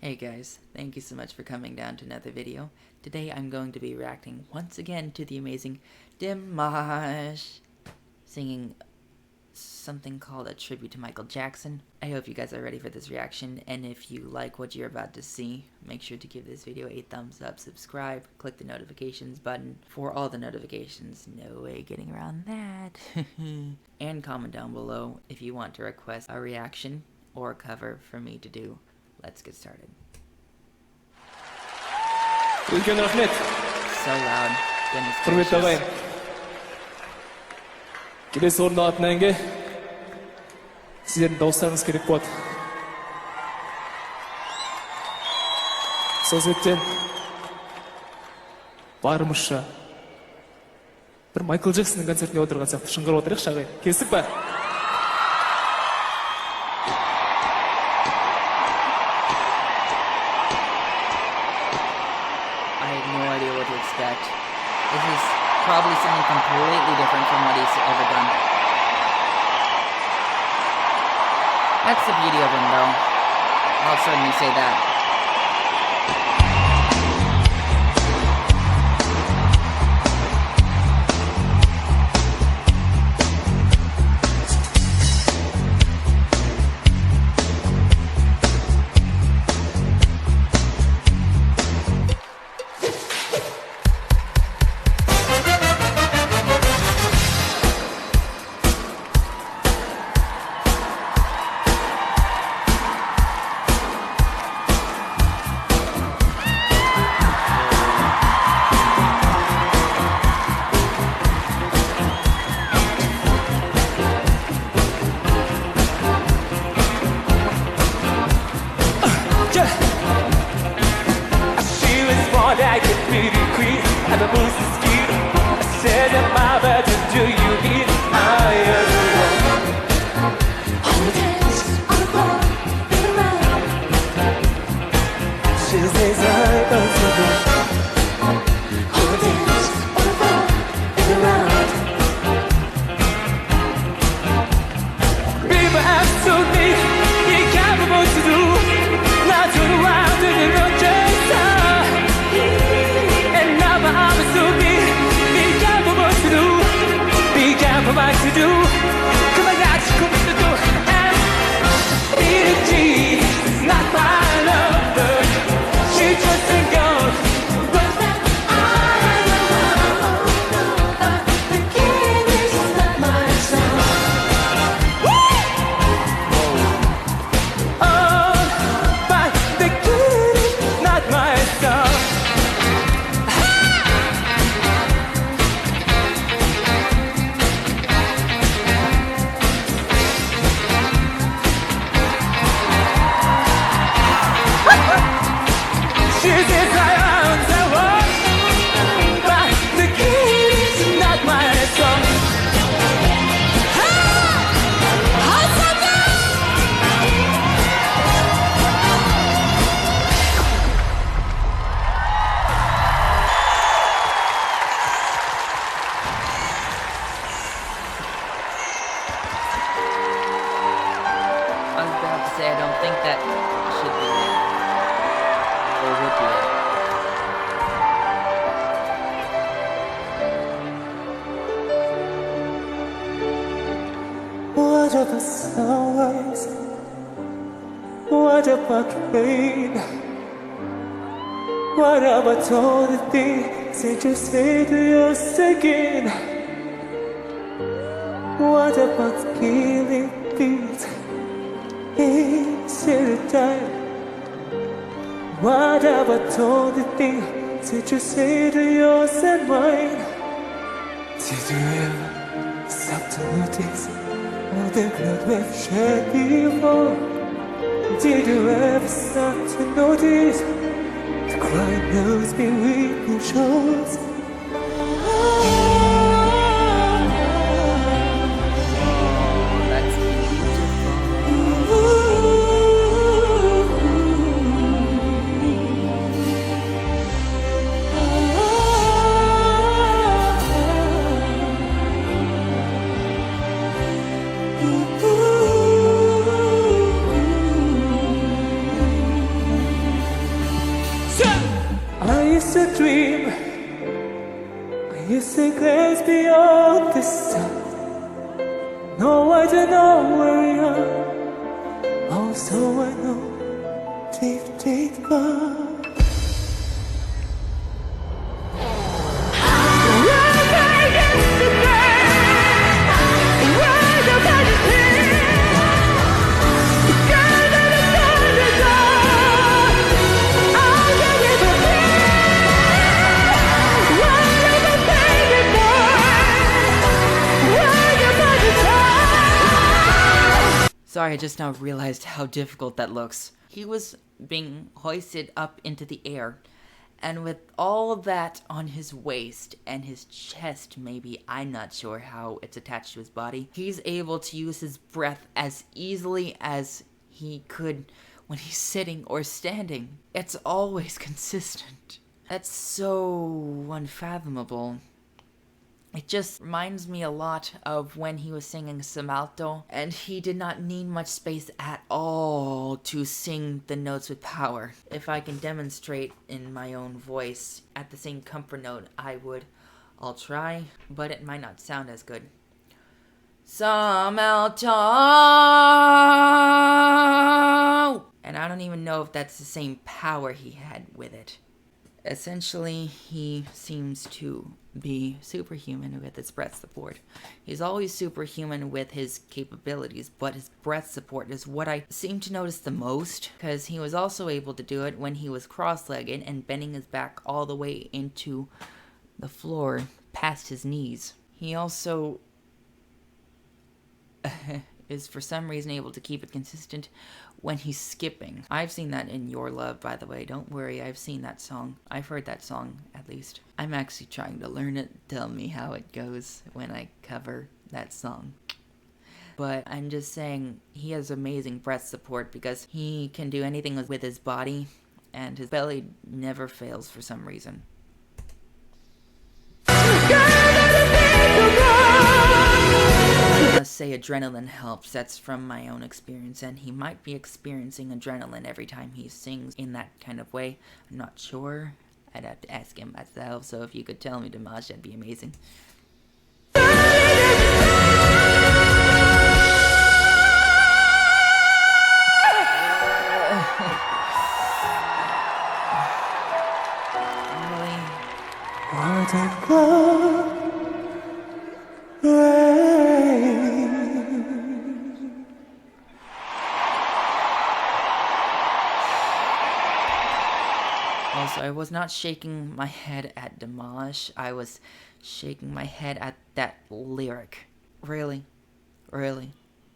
Hey guys, thank you so much for coming down to another video. Today I'm going to be reacting once again to the amazing Dimash singing something called a tribute to Michael Jackson. I hope you guys are ready for this reaction, and if you like what you're about to see, make sure to give this video a thumbs up, subscribe, click the notifications button for all the notifications, no way getting around that, and comment down below if you want to request a reaction or a cover for me to do. Let's get started. Үлкен рахмет. So loud. Goodness Құрметті gracious. ағайын. Келесі орындалатын әнге сіздердің дауыстарыңыз керек болады. Сол себептен барымызша бір Майкл Джексонның концертіне отырған сияқты шыңғырып отырайықшы ағайын. Келістік па? I have no idea what to expect. This is probably something completely different from what he's ever done. That's the beauty of him, though. I'll certainly say that. Like a pretty queen, and the moon's is cute. I said, am I better? Do you need higher? On the dance, on the floor, in the round. She says, I don't know. On the dance, on the floor, in the round. People have told me you can't know what to do. Not turn around and you know just what to do, come on, got you come to do, and energy is not my lover. She just ain't gone. But that I know, but the king is not my son. Oh, but the king is not my son. I don't think that should be it. Or would be it. What about sunrise? What about rain? What about all the things that you say to yourself again? What about killing things instead of time? What about all the things that you say to yours and mine? Did you ever stop to notice all the blood we've shed before? Did you ever stop to notice the crime knows me with your shores? used to dream, I used to gaze beyond the sun. No, I don't know where we are. Also, I know deep, deep down. Sorry, I just now realized how difficult that looks. He was being hoisted up into the air, and with all that on his waist and his chest, maybe, I'm not sure how it's attached to his body, he's able to use his breath as easily as he could when he's sitting or standing. It's always consistent. That's so unfathomable. It just reminds me a lot of when he was singing Samalto, and he did not need much space at all to sing the notes with power. If I can demonstrate in my own voice at the same comfort note, I'll try, but it might not sound as good. Samalto! And I don't even know if that's the same power he had with it. Essentially, he seems to be superhuman with his breath support. He's always superhuman with his capabilities, but his breath support is what I seem to notice the most, because he was also able to do it when he was cross-legged and bending his back all the way into the floor past his knees. He also is for some reason able to keep it consistent when he's skipping. I've seen that in Your Love, by the way. Don't worry, I've seen that song. I've heard that song, at least. I'm actually trying to learn it. Tell me how it goes when I cover that song. But I'm just saying, he has amazing breath support because he can do anything with his body, and his belly never fails for some reason. Let's say adrenaline helps. That's from my own experience, and he might be experiencing adrenaline every time he sings in that kind of way. I'm not sure. I'd have to ask him myself, so if you could tell me, Dimash, that'd be amazing. Really? What a love rain. Also, I was not shaking my head at Dimash. I was shaking my head at that lyric. Really? Really?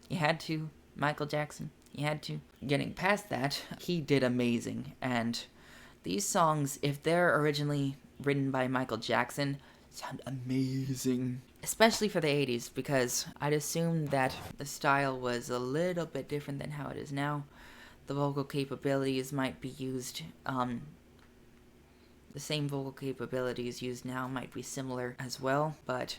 You had to, Michael Jackson. You had to. Getting past that, he did amazing. And these songs, if they're originally written by Michael Jackson, sound amazing. Especially for the 80s, because I'd assume that the style was a little bit different than how it is now. The vocal capabilities might be used, the same vocal capabilities used now might be similar as well, but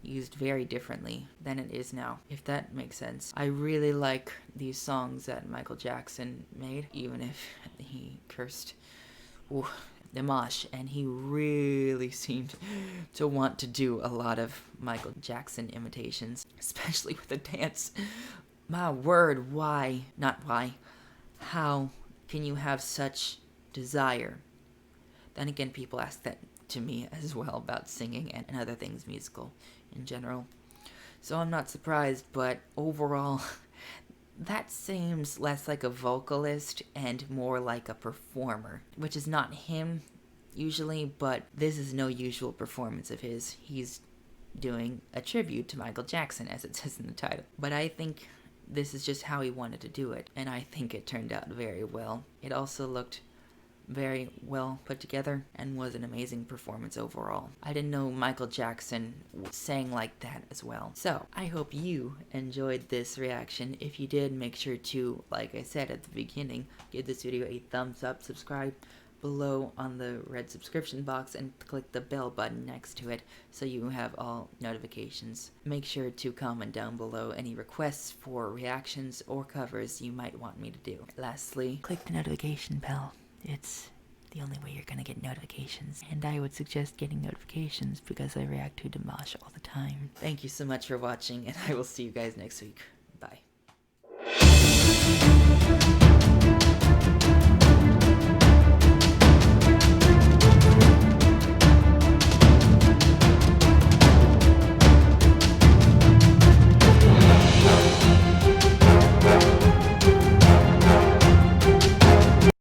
used very differently than it is now, if that makes sense. I really like these songs that Michael Jackson made, even if he cursed Dimash, and he really seemed to want to do a lot of Michael Jackson imitations, especially with the dance. My word, why? Not why. How can you have such desire? Then again, people ask that to me as well about singing and other things musical in general. So I'm not surprised, but overall, that seems less like a vocalist and more like a performer, which is not him usually, but this is no usual performance of his. He's doing a tribute to Michael Jackson, as it says in the title. But I think this is just how he wanted to do it, and I think it turned out very well. It also looked very well put together and was an amazing performance overall. I didn't know Michael Jackson sang like that as well. So, I hope you enjoyed this reaction. If you did, make sure to, like I said at the beginning, give this video a thumbs up, subscribe below on the red subscription box, and click the bell button next to it so you have all notifications. Make sure to comment down below any requests for reactions or covers you might want me to do. Lastly, click the notification bell. It's the only way you're gonna get notifications. And I would suggest getting notifications because I react to Dimash all the time. Thank you so much for watching, and I will see you guys next week. Bye.